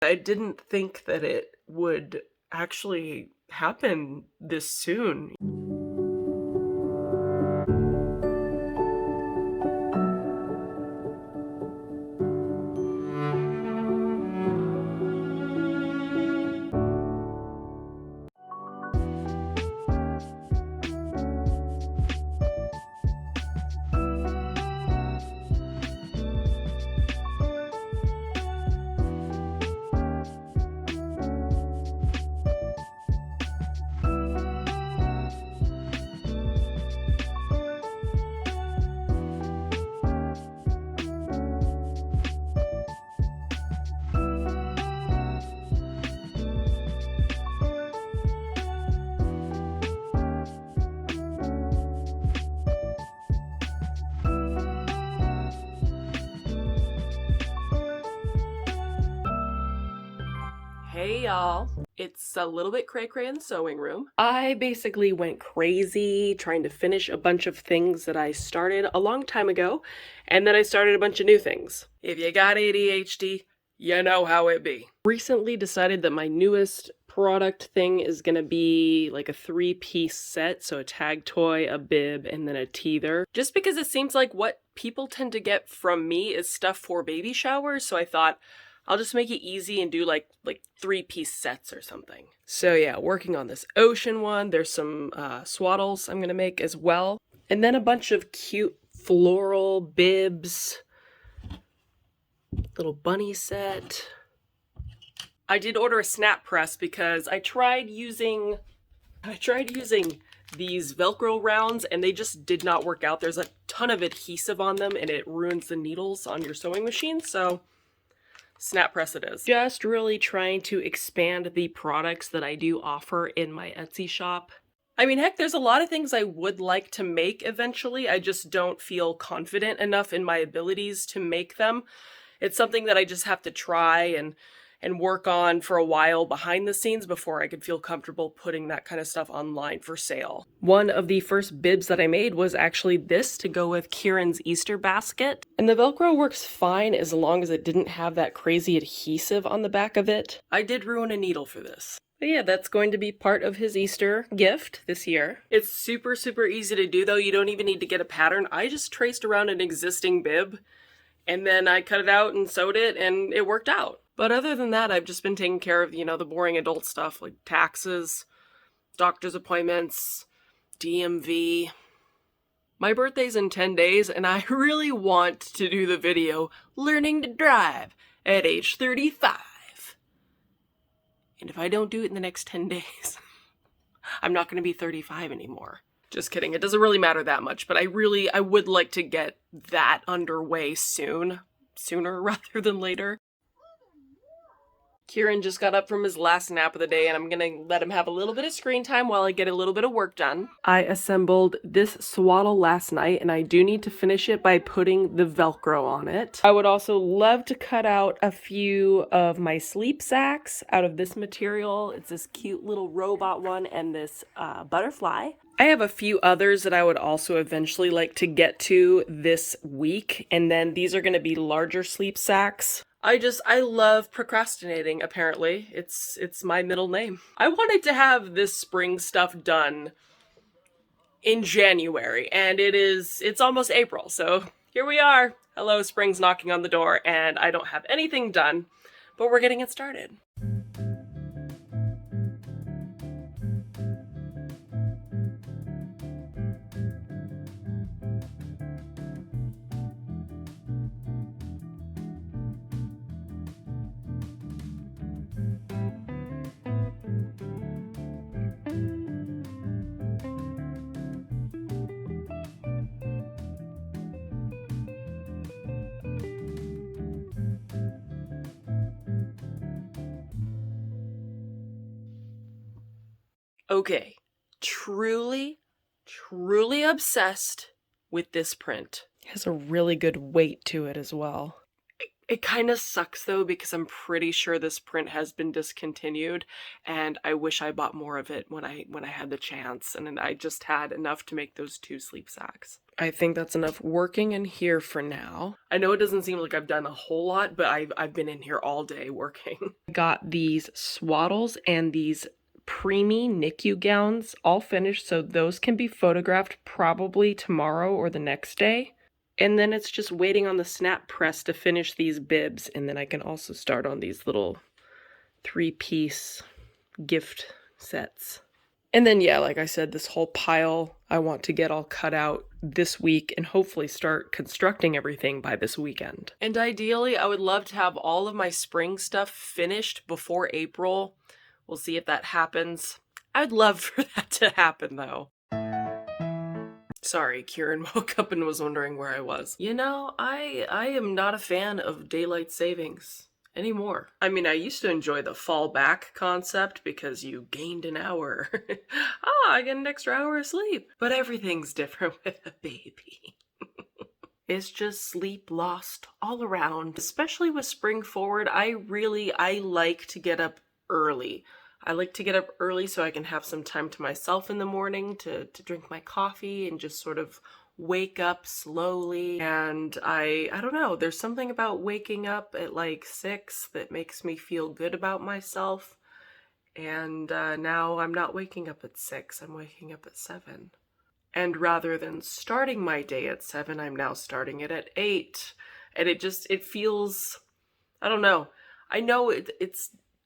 I didn't think that it would actually happen this soon. Hey y'all, it's a little bit cray-cray in the sewing room. I basically went crazy trying to finish a bunch of things that I started a long time ago, and then I started a bunch of new things. If you got ADHD, you know how it be. Recently decided that my newest product thing is gonna be like a 3-piece set, so a tag toy, a bib, and then a teether. Just because it seems like what people tend to get from me is stuff for baby showers, so I thought, I'll just make it easy and do like 3-piece sets or something. So yeah, working on this ocean one. There's some swaddles I'm gonna make as well. And then a bunch of cute floral bibs. Little bunny set. I did order a snap press because I tried using these Velcro rounds and they just did not work out. There's a ton of adhesive on them and it ruins the needles on your sewing machine, so snap press it is. Just really trying to expand the products that I do offer in my Etsy shop. I mean, heck, there's a lot of things I would like to make eventually. I just don't feel confident enough in my abilities to make them. It's something that I just have to try and work on for a while behind the scenes before I could feel comfortable putting that kind of stuff online for sale. One of the first bibs that I made was actually this to go with Kieran's Easter basket. And the Velcro works fine as long as it didn't have that crazy adhesive on the back of it. I did ruin a needle for this. But yeah, that's going to be part of his Easter gift this year. It's super, super easy to do though. You don't even need to get a pattern. I just traced around an existing bib and then I cut it out and sewed it and it worked out. But other than that, I've just been taking care of, the boring adult stuff like taxes, doctor's appointments, DMV. My birthday's in 10 days and I really want to do the video learning to drive at age 35. And if I don't do it in the next 10 days, I'm not going to be 35 anymore. Just kidding. It doesn't really matter that much, but I would like to get that underway sooner rather than later. Kieran just got up from his last nap of the day and I'm gonna let him have a little bit of screen time while I get a little bit of work done. I assembled this swaddle last night and I do need to finish it by putting the Velcro on it. I would also love to cut out a few of my sleep sacks out of this material. It's this cute little robot one and this butterfly. I have a few others that I would also eventually like to get to this week, and then these are going to be larger sleep sacks. I love procrastinating, apparently. It's my middle name. I wanted to have this spring stuff done in January, and it's almost April, so here we are. Hello, spring's knocking on the door, and I don't have anything done, but we're getting it started. Okay, truly obsessed with this print. It has a really good weight to it as well. It kind of sucks though, because I'm pretty sure this print has been discontinued, and I wish I bought more of it when I had the chance, and then I just had enough to make those 2 sleep sacks. I think that's enough working in here for now. I know it doesn't seem like I've done a whole lot, but I've been in here all day working. I got these swaddles and these preemie NICU gowns all finished, so those can be photographed probably tomorrow or the next day. And then it's just waiting on the snap press to finish these bibs, and then I can also start on these little 3-piece gift sets. And then, yeah, like I said, this whole pile I want to get all cut out this week and hopefully start constructing everything by this weekend. And ideally, I would love to have all of my spring stuff finished before April. We'll see if that happens. I'd love for that to happen, though. Sorry, Kieran woke up and was wondering where I was. You know, I am not a fan of daylight savings anymore. I mean, I used to enjoy the fall back concept because you gained an hour. I get an extra hour of sleep. But everything's different with a baby. It's just sleep lost all around. Especially with spring forward, I like to get up early. I like to get up early so I can have some time to myself in the morning to drink my coffee and just sort of wake up slowly. And I don't know, there's something about waking up at like 6 that makes me feel good about myself. And now I'm not waking up at 6, I'm waking up at 7. And rather than starting my day at 7, I'm now starting it at 8. And it feels, I don't know. I know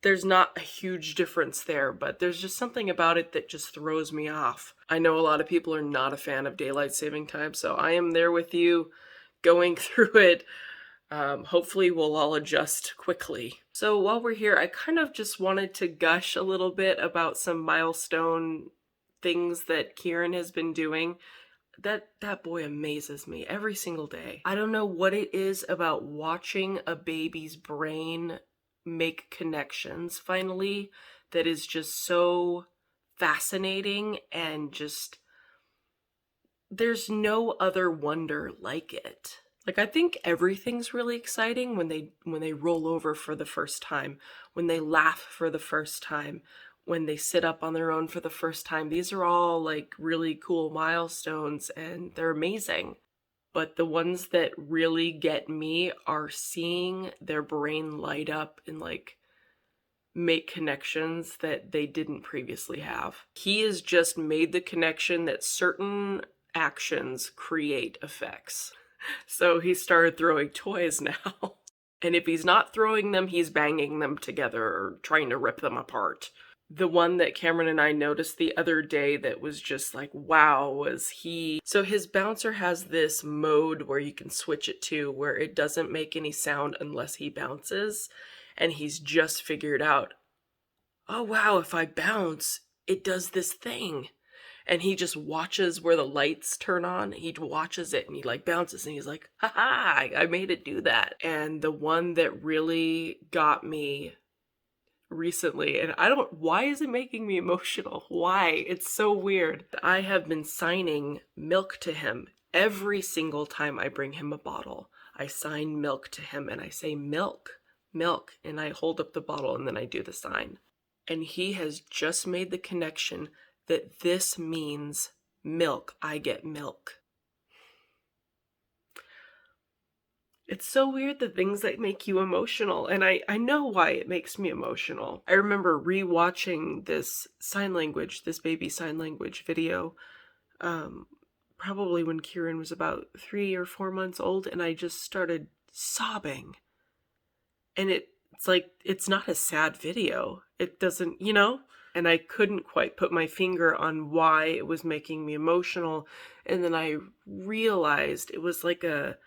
there's not a huge difference there, but there's just something about it that just throws me off. I know a lot of people are not a fan of daylight saving time, so I am there with you going through it. Hopefully we'll all adjust quickly. So while we're here, I kind of just wanted to gush a little bit about some milestone things that Kieran has been doing. That boy amazes me every single day. I don't know what it is about watching a baby's brain make connections finally that is just so fascinating, and just there's no other wonder like it. Like, I think everything's really exciting when they roll over for the first time, when they laugh for the first time, when they sit up on their own for the first time. These are all like really cool milestones and they're amazing. But the ones that really get me are seeing their brain light up and like make connections that they didn't previously have. He has just made the connection that certain actions create effects. So he started throwing toys now. And if he's not throwing them, he's banging them together or trying to rip them apart. The one that Kameron and I noticed the other day that was just like, wow, was so his bouncer has this mode where you can switch it to where it doesn't make any sound unless he bounces. And he's just figured out, oh wow, if I bounce, it does this thing. And he just watches where the lights turn on. He watches it and he like bounces and he's like, haha, I made it do that. And the one that really got me recently, and why is it making me emotional? Why? It's so weird. I have been signing milk to him every single time I bring him a bottle. I sign milk to him and I say milk, milk, and I hold up the bottle and then I do the sign. And he has just made the connection that this means milk. I get milk. It's so weird, the things that make you emotional, and I know why it makes me emotional. I remember rewatching this baby sign language video, probably when Kieran was about 3 or 4 months old, and I just started sobbing. And it's like, it's not a sad video. It doesn't, and I couldn't quite put my finger on why it was making me emotional. And then I realized it was like a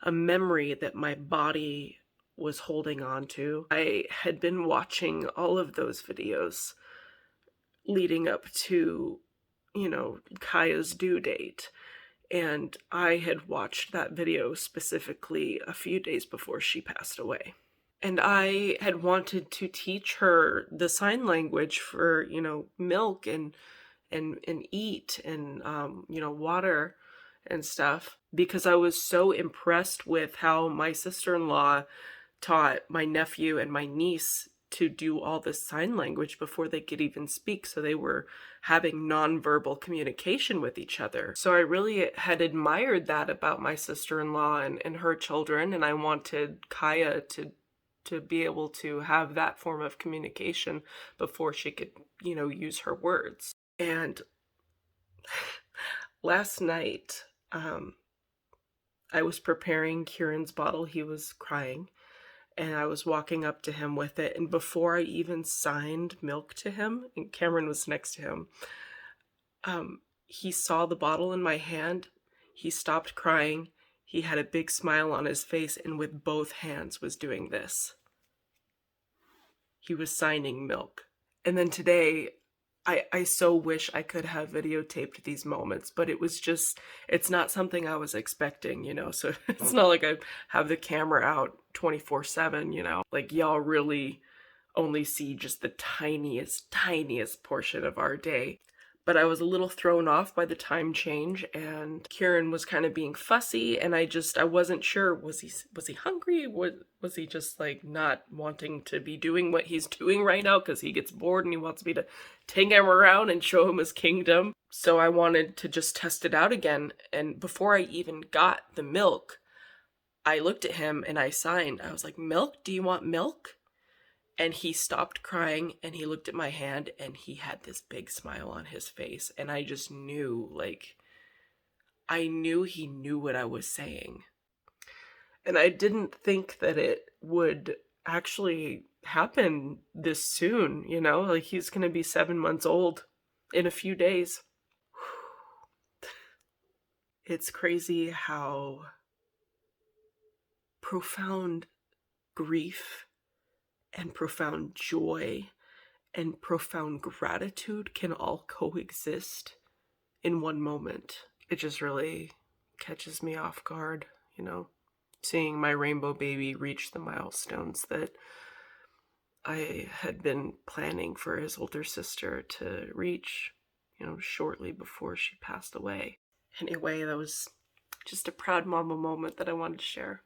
memory that my body was holding on to. I had been watching all of those videos leading up to, Kaia's due date. And I had watched that video specifically a few days before she passed away. And I had wanted to teach her the sign language for, milk and eat and, water and stuff, because I was so impressed with how my sister-in-law taught my nephew and my niece to do all this sign language before they could even speak. So they were having nonverbal communication with each other. So I really had admired that about my sister-in-law and her children. And I wanted Kaia to be able to have that form of communication before she could, you know, use her words. And last night, I was preparing Kieran's bottle. He was crying. And I was walking up to him with it. And before I even signed milk to him, and Kameron was next to him, he saw the bottle in my hand. He stopped crying. He had a big smile on his face and with both hands was doing this. He was signing milk. And then today, I so wish I could have videotaped these moments, but it was just, it's not something I was expecting, you know, so it's not like I have the camera out 24/7, you know, like y'all really only see just the tiniest portion of our day. But I was a little thrown off by the time change, and Kieran was kind of being fussy, and I wasn't sure, was he hungry? Was he just like not wanting to be doing what he's doing right now because he gets bored and he wants me to take him around and show him his kingdom? So I wanted to just test it out again, and before I even got the milk, I looked at him and I signed. I was like, "Milk? Do you want milk?" And he stopped crying and he looked at my hand and he had this big smile on his face. And I just knew, like, I knew he knew what I was saying. And I didn't think that it would actually happen this soon, you know? Like, he's going to be 7 months old in a few days. It's crazy how profound grief and profound joy and profound gratitude can all coexist in one moment. It just really catches me off guard, you know, seeing my rainbow baby reach the milestones that I had been planning for his older sister to reach, you know, shortly before she passed away. Anyway, that was just a proud mama moment that I wanted to share.